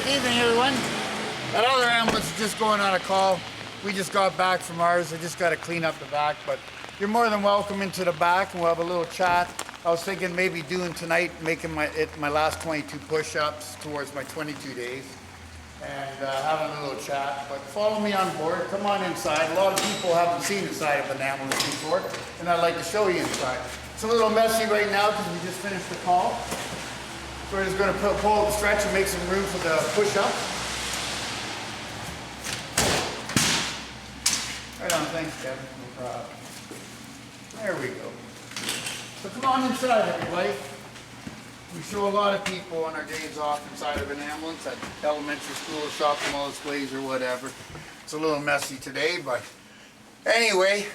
Evening, everyone. That other ambulance is just going on a call. We just got back from ours. I just got to clean up the back, but you're more than welcome into the back, and we'll have a little chat. I was thinking maybe doing tonight, making my last 22 push-ups towards my 22 days, and having a little chat. But follow me on board. Come on inside. A lot of people haven't seen inside of an ambulance before, and I'd like to show you inside. It's a little messy right now because we just finished the call. So we're just going to pull out the stretch and make some room for the push-up. Right on, thanks, Kevin. No problem. There we go. So come on inside, everybody. We show a lot of people on our days off inside of an ambulance at elementary school, shopping mall displays, or whatever. It's a little messy today, but anyway,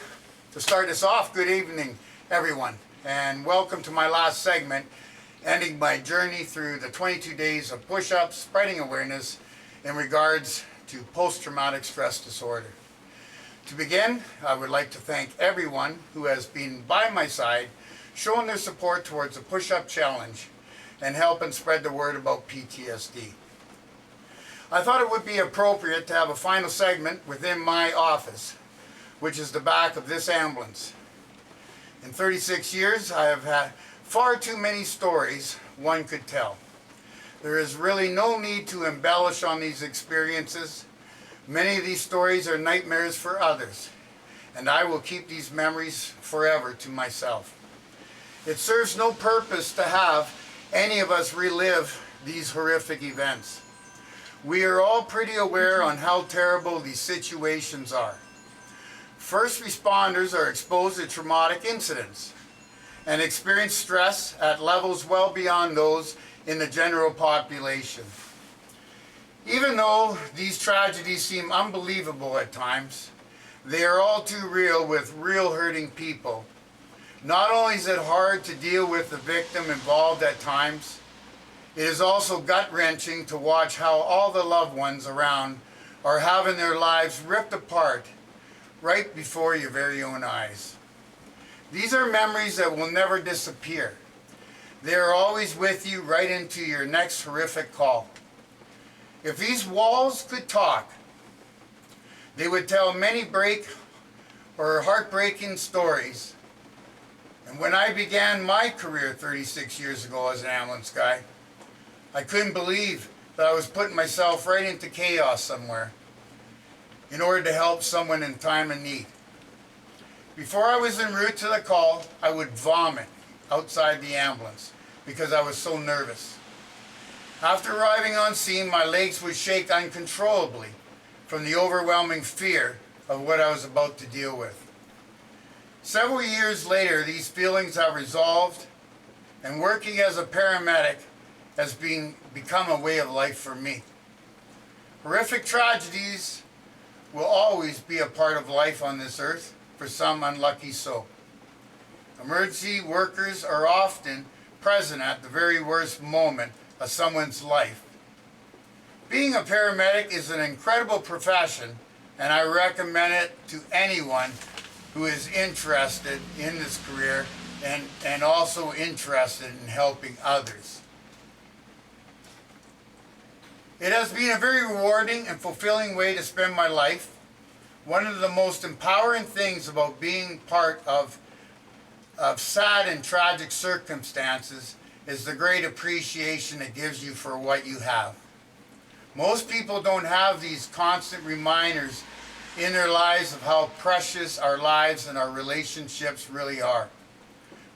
to start us off, good evening, everyone, and welcome to my last segment, ending my journey through the 22 days of push-ups, spreading awareness in regards to post-traumatic stress disorder. To begin, I would like to thank everyone who has been by my side, showing their support towards the push-up challenge and helping spread the word about PTSD. I thought it would be appropriate to have a final segment within my office, which is the back of this ambulance. In 36 years, I have had far too many stories one could tell. There is really no need to embellish on these experiences. Many of these stories are nightmares for others, and I will keep these memories forever to myself. It serves no purpose to have any of us relive these horrific events. We are all pretty aware on how terrible these situations are. First responders are exposed to traumatic incidents and experience stress at levels well beyond those in the general population. Even though these tragedies seem unbelievable at times, they are all too real with real hurting people. Not only is it hard to deal with the victim involved at times, it is also gut-wrenching to watch how all the loved ones around are having their lives ripped apart right before your very own eyes. These are memories that will never disappear. They are always with you right into your next horrific call. If these walls could talk, they would tell many heartbreaking stories. And when I began my career 36 years ago as an ambulance guy, I couldn't believe that I was putting myself right into chaos somewhere in order to help someone in time of need. Before I was en route to the call, I would vomit outside the ambulance because I was so nervous. After arriving on scene, my legs would shake uncontrollably from the overwhelming fear of what I was about to deal with. Several years later, these feelings have resolved, and working as a paramedic has become a way of life for me. Horrific tragedies will always be a part of life on this earth, for some unlucky soul. Emergency workers are often present at the very worst moment of someone's life. Being a paramedic is an incredible profession, and I recommend it to anyone who is interested in this career and also interested in helping others. It has been a very rewarding and fulfilling way to spend my life. One of the most empowering things about being part of sad and tragic circumstances is the great appreciation it gives you for what you have. Most people don't have these constant reminders in their lives of how precious our lives and our relationships really are.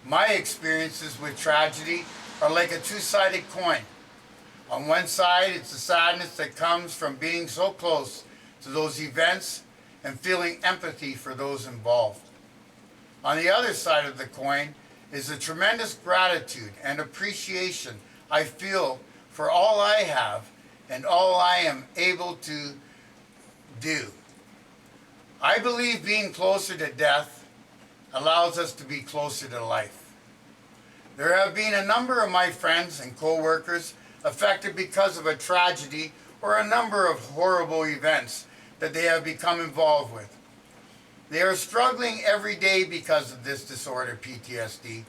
My experiences with tragedy are like a two-sided coin. On one side, it's the sadness that comes from being so close to those events and feeling empathy for those involved. On the other side of the coin is the tremendous gratitude and appreciation I feel for all I have and all I am able to do. I believe being closer to death allows us to be closer to life. There have been a number of my friends and co-workers affected because of a tragedy or a number of horrible events that they have become involved with. They are struggling every day because of this disorder, PTSD.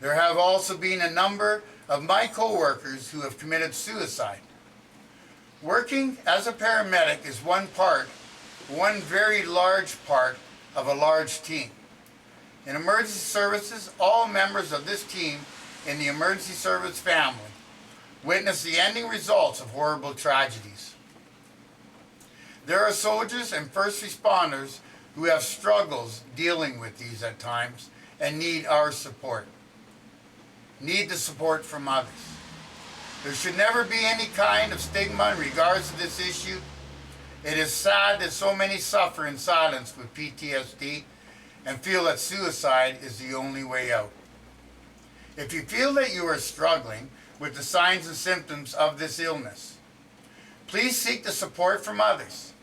There have also been a number of my co-workers who have committed suicide. Working as a paramedic is one very large part of a large team. In emergency services, all members of this team in the emergency service family witness the ending results of horrible tragedies. There are soldiers and first responders who have struggles dealing with these at times and need our support. Need the support from others. There should never be any kind of stigma in regards to this issue. It is sad that so many suffer in silence with PTSD and feel that suicide is the only way out. If you feel that you are struggling with the signs and symptoms of this illness, please seek the support from others.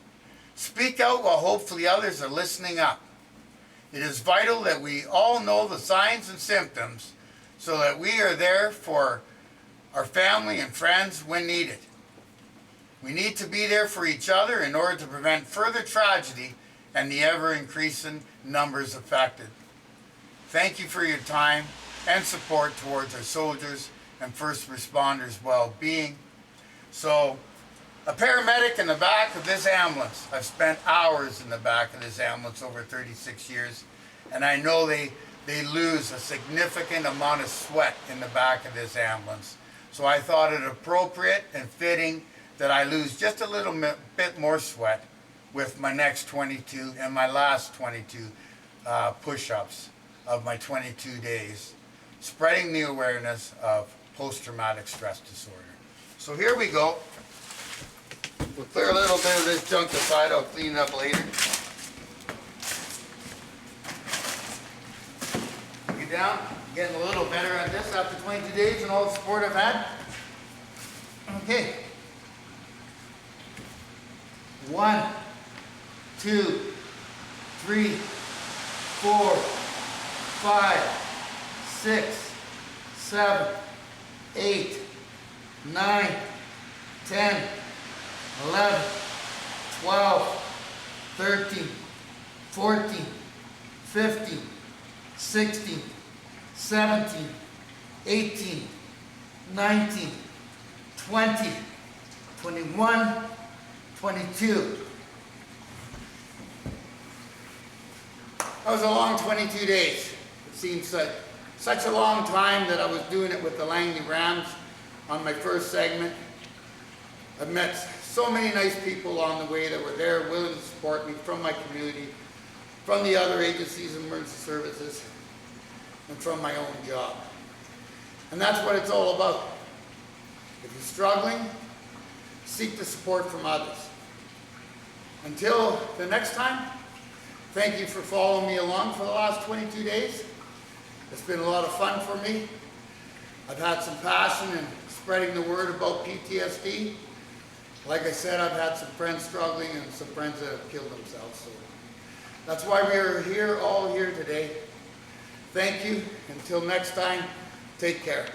Speak out while hopefully others are listening up. It is vital that we all know the signs and symptoms so that we are there for our family and friends when needed. We need to be there for each other in order to prevent further tragedy and the ever-increasing numbers affected. Thank you for your time and support towards our soldiers and first responders' well-being. So, a paramedic in the back of this ambulance. I've spent hours in the back of this ambulance over 36 years, and I know they lose a significant amount of sweat in the back of this ambulance. So I thought it appropriate and fitting that I lose just a little bit more sweat with my next 22 and my last 22 push-ups of my 22 days, spreading the awareness of post-traumatic stress disorder. So here we go. We'll clear a little bit of this junk aside. I'll clean it up later. Get down. Getting a little better at this after 22 days and all the support I've had. Okay. 1, 2, 3, 4, 5, 6, 7, 8, 9, 10, 11, 12, 13, 14, 15, 16, 17, 18, 19, 20, 21, 22. That was a long 22 days. It seems like such a long time that I was doing it with the Langley Rams on my first segment. I've met so many nice people along the way that were there willing to support me from my community, from the other agencies and emergency services, and from my own job. And that's what it's all about. If you're struggling, seek the support from others. Until the next time, thank you for following me along for the last 22 days. It's been a lot of fun for me. I've had some passion in spreading the word about PTSD. Like I said, I've had some friends struggling and some friends that have killed themselves. So that's why we are here, all here today. Thank you. Until next time, take care.